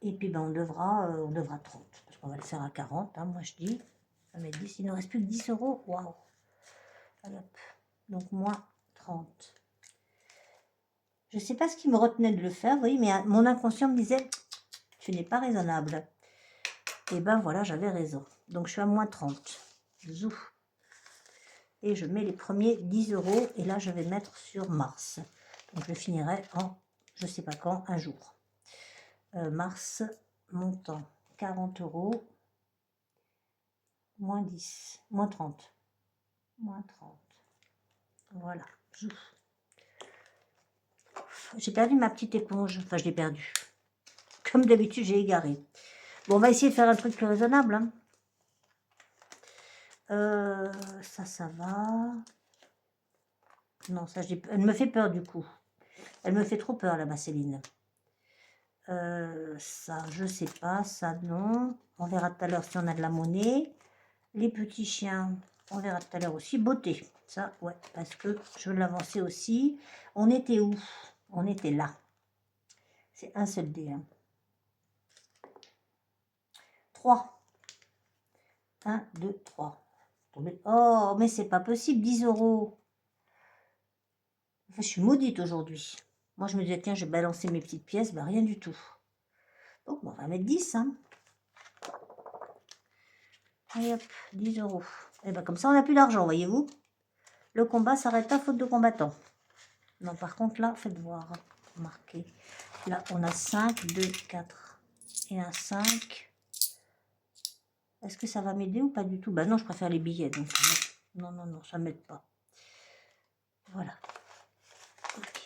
Et puis, on devra 30. Parce qu'on va le faire à 40, hein, moi je dis. On va mettre 10. Il ne reste plus que 10 €. Waouh. Donc, moins 30. Je ne sais pas ce qui me retenait de le faire, vous voyez, mais mon inconscient me disait, tu n'es pas raisonnable. Et ben voilà, j'avais raison. Donc, je suis à moins 30. Zou. Et je mets les premiers 10 €. Et là, je vais mettre sur mars. Donc, je finirai en, je ne sais pas quand, un jour. Mars, montant 40 €. Moins 10. Moins 30. Moins 30. Voilà. Zou. J'ai perdu ma petite éponge. Enfin, je l'ai perdue. Comme d'habitude, j'ai égaré. Bon, on va essayer de faire un truc plus raisonnable. Hein. Ça va. Non, ça, elle me fait peur du coup. Elle me fait trop peur, là, ma Céline. Ça, je sais pas. Ça, non. On verra tout à l'heure si on a de la monnaie. Les petits chiens, on verra tout à l'heure aussi. Beauté. Ça, ouais, parce que je veux l'avancer aussi. On était où? On était là. C'est un seul dé. Hein. 3. 1, 2, 3. Oh, mais c'est pas possible. 10 €. Je suis maudite aujourd'hui. Moi, je me disais, tiens, je vais balancer mes petites pièces. Ben, rien du tout. Donc, on va mettre 10. Hein. Allez, hop, 10 €. Et ben, comme ça, on n'a plus d'argent, voyez-vous. Le combat s'arrête à faute de combattants. Non, par contre, là, faites voir. Marqué. Là, on a 5, 2, 4 et un 5. Est-ce que ça va m'aider ou pas du tout? Bah non, je préfère les billets. Donc non, non, non, ça ne m'aide pas. Voilà. Ok.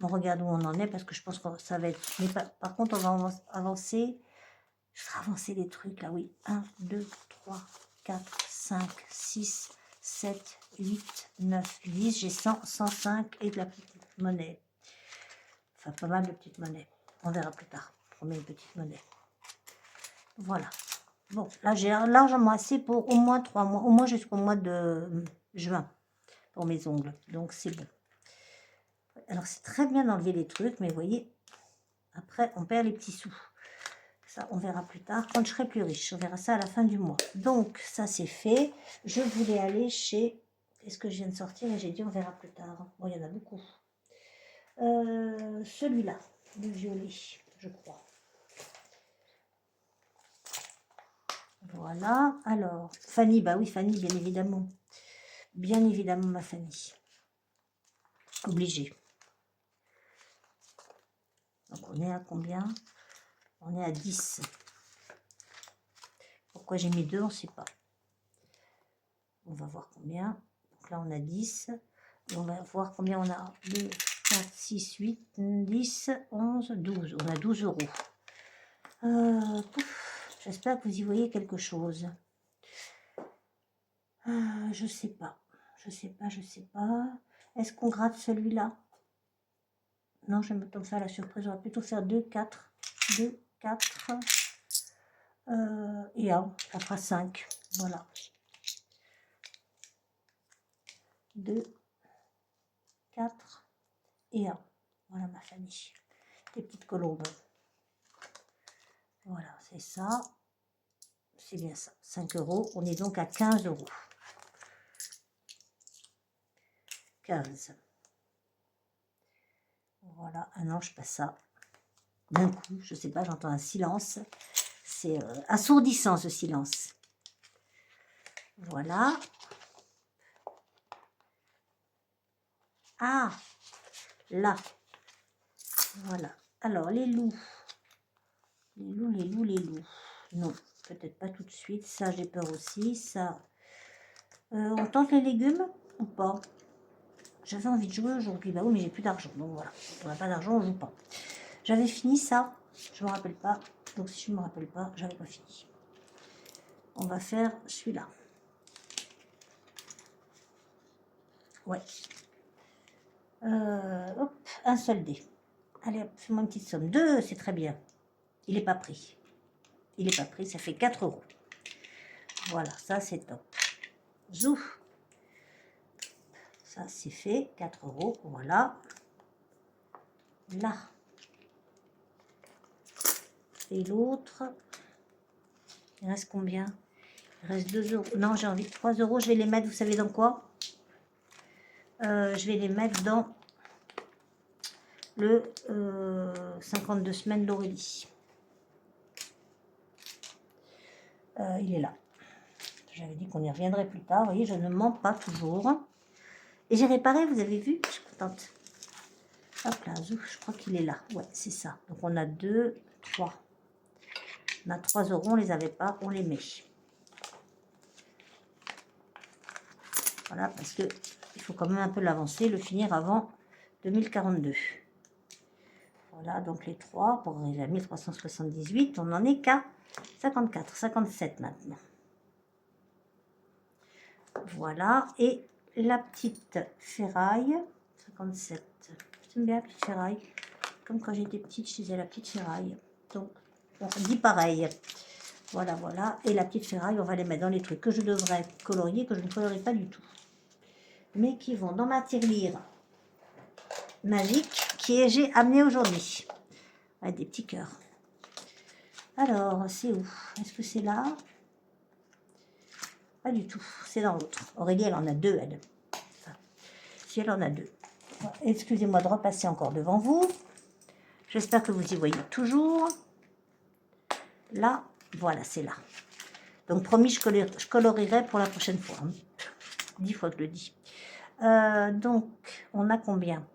On regarde où on en est parce que je pense que ça va être... Mais par contre, on va avancer. Je ferai avancer les trucs là, oui. 1, 2, 3, 4, 5, 6, 7, 8, 9, 10. J'ai 100, 105 et de la petite monnaie. Enfin, pas mal de petites monnaies. On verra plus tard. On met une petite monnaie. Voilà. Bon, là, j'ai largement assez pour au moins 3 mois. Au moins jusqu'au mois de juin. Pour mes ongles. Donc, c'est bon. Alors, c'est très bien d'enlever les trucs. Mais vous voyez, après, on perd les petits sous. Ça, on verra plus tard. Quand je serai plus riche. On verra ça à la fin du mois. Donc, ça, c'est fait. Je voulais aller chez... Qu'est-ce que je viens de sortir? Et j'ai dit, on verra plus tard. Bon, il y en a beaucoup. Celui-là. Le violet, je crois. Voilà, alors, Fanny, bah oui, Fanny, bien évidemment. Bien évidemment, ma Fanny. Obligée. Donc, on est à combien? On est à 10. Pourquoi j'ai mis 2, on ne sait pas. On va voir combien. Donc là, on a 10. Et on va voir combien on a. 2, 4, 6, 8, 10, 11, 12. On a 12 €. J'espère que vous y voyez quelque chose. Je sais pas. Je sais pas, je sais pas. Est-ce qu'on gratte celui-là? Non, je vais me faire la surprise. On va plutôt faire 2, 4. 2, 4. Et 1. Ça fera 5. Voilà. 2, 4 et 1. Voilà ma famille. Des petites colombes. Voilà, c'est ça. C'est bien ça. 5 €. On est donc à 15 €. 15. Voilà. Ah non, je passe ça. D'un coup, je sais pas, j'entends un silence. C'est assourdissant ce silence. Voilà. Ah, là. Voilà. Alors, les loups. Les loups, les loups, les loups. Non, peut-être pas tout de suite. Ça, j'ai peur aussi. Ça. On tente les légumes ou pas? J'avais envie de jouer aujourd'hui. Bah oui, mais j'ai plus d'argent. Donc voilà. On n'a pas d'argent, on joue pas. J'avais fini ça. Je me rappelle pas. Donc si je me rappelle pas, j'avais pas fini. On va faire celui-là. Ouais. Hop, un seul dé. Allez, hop, fais-moi une petite somme. 2, c'est très bien. Il n'est pas pris. Il n'est pas pris, ça fait 4 €. Voilà, ça c'est top. Zouf. Ça c'est fait, 4 €. Voilà. Là. Et l'autre. Il reste combien? Il reste 2 €. Non, j'ai envie de 3 €. Je vais les mettre, vous savez dans quoi? Je vais les mettre dans le 52 semaines d'Aurélie. Il est là. J'avais dit qu'on y reviendrait plus tard. Vous voyez, je ne mens pas toujours. Et j'ai réparé, vous avez vu? Je suis contente. Hop là, je crois qu'il est là. Ouais, c'est ça. Donc on a 2, 3. On a 3 €, on les avait pas, on les met. Voilà, parce que il faut quand même un peu l'avancer, le finir avant 2042. Voilà, donc les 3, pour arriver à 1378, on n'en est qu'à 54, 57 maintenant. Voilà, et la petite ferraille, 57. J'aime bien la petite ferraille. Comme quand j'étais petite, je disais la petite ferraille. Donc, on dit pareil. Voilà, voilà. Et la petite ferraille, on va les mettre dans les trucs que je devrais colorier, que je ne colorie pas du tout. Mais qui vont dans ma tirelire magique j'ai amené aujourd'hui. Avec des petits cœurs. Alors, c'est où? Est-ce que c'est là? Pas du tout. C'est dans l'autre. Aurélie, elle en a 2, elle. Enfin, si elle en a 2. Voilà. excusez-moi de repasser encore devant vous. J'espère que vous y voyez toujours. Là, voilà, c'est là. Donc, promis, je colorierai pour la prochaine fois. 10 fois que je le dis. Donc, on a combien?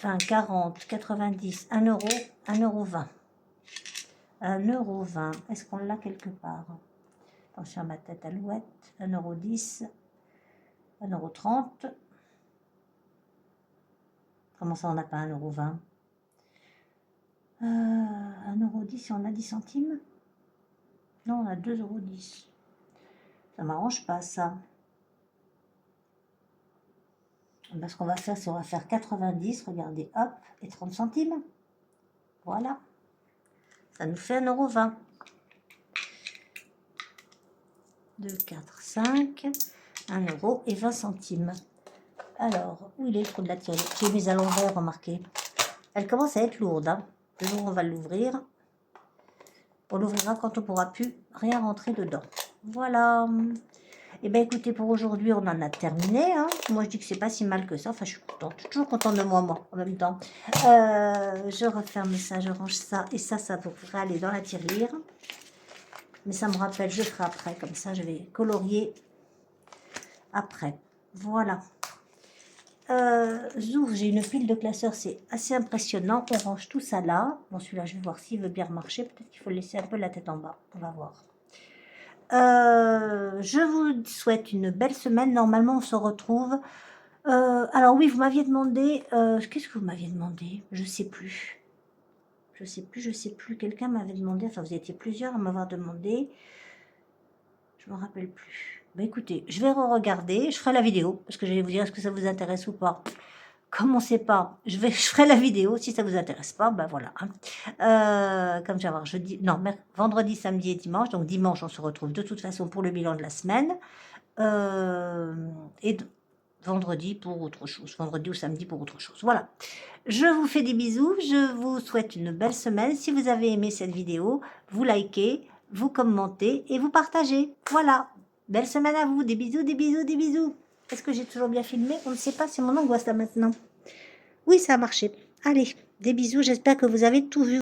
20, 40, 90, 1 euro, 1,20 euro. 1,20 €. Est-ce qu'on l'a quelque part? Attention à ma tête alouette. 1,10 €. 1,30 €. Comment ça, on n'a pas 1,20 €? 1,10 € et on a 10 centimes? Non, on a 2,10 €. Ça m'arrange pas, ça. Ce qu'on va faire, c'est on va faire 90, regardez, hop, et 30 centimes. Voilà. Ça nous fait 1,20 €. 2, 4, 5, 1,20 €. Alors, où il est le trou de la tirelire? J'ai mis à l'envers, remarquez. Elle commence à être lourde. Hein. Le jour où on va l'ouvrir, on l'ouvrira quand on ne pourra plus rien rentrer dedans. Voilà. Et bien écoutez, pour aujourd'hui, on en a terminé. Hein. Moi, je dis que c'est pas si mal que ça. Enfin, je suis contente. Je suis toujours contente de moi, en même temps. Je referme ça, je range ça. Et ça pourrait aller dans la tirelire. Mais ça me rappelle, je ferai après. Comme ça, je vais colorier après. Voilà. J'ouvre, j'ai une pile de classeurs, c'est assez impressionnant. On range tout ça là. Bon, celui-là, je vais voir s'il veut bien marcher. Peut-être qu'il faut le laisser un peu la tête en bas. On va voir. Je vous souhaite une belle semaine. Normalement, on se retrouve. Alors oui, vous m'aviez demandé... Qu'est-ce que vous m'aviez demandé? Je sais plus. Je sais plus. Quelqu'un m'avait demandé... Enfin, vous étiez plusieurs à m'avoir demandé. Je ne me rappelle plus. Ben écoutez, je vais re-regarder. Je ferai la vidéo. Parce que je vais vous dire est-ce que ça vous intéresse ou pas. Comme on ne sait pas, je ferai la vidéo. Si ça ne vous intéresse pas, ben voilà. Hein. Comme je vais voir jeudi, non, vendredi, samedi et dimanche. Donc dimanche, on se retrouve de toute façon pour le bilan de la semaine. Et vendredi pour autre chose. Vendredi ou samedi pour autre chose. Voilà. Je vous fais des bisous. Je vous souhaite une belle semaine. Si vous avez aimé cette vidéo, vous likez, vous commentez et vous partagez. Voilà. Belle semaine à vous. Des bisous, des bisous, des bisous. Est-ce que j'ai toujours bien filmé? On ne sait pas, c'est mon angoisse là maintenant. Oui, ça a marché. Allez, des bisous, j'espère que vous avez tout vu.